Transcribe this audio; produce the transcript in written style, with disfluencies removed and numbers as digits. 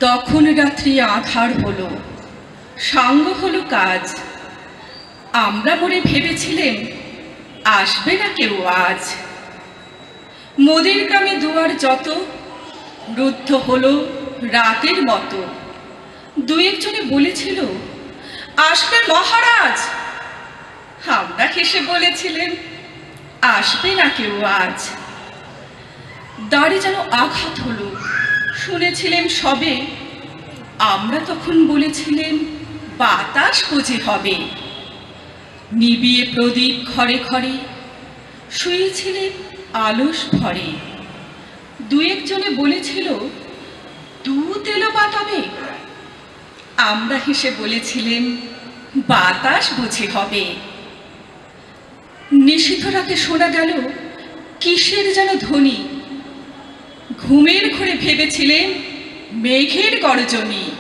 তখন রাত্রি আঁধার হলো, সাঙ্গ হলো কাজ। আমরা মনে ভেবেছিলেন আসবে না কেউ আজ। মোদের গ্রামে দুয়ার যত রুদ্ধ হলো রাতের মতো। দু একজনে বলেছিল আসবে মহারাজ। আমরা হেসে বলেছিলেন আসবে না কেউ আজ। দ্বারে যেন আঘাত হলো, শুনেছিলেন সবে। আমরা তখন বলেছিলেন বাতাস বুঝি হবে। নিবিয়ে প্রদীপ ঘরে ঘরে শুয়েছিলেন আলস ভরে। দু একজনে বলেছিল দুধ এলো বাতাবে। আমরা হেসে বলেছিলেন বাতাস বুঝি হবে। নিশীথ রাতে শোনা গেল কিসের যেন ধ্বনি। ঘুমের ঘোরে ভেবেছিলেন মেঘের গর্জনী।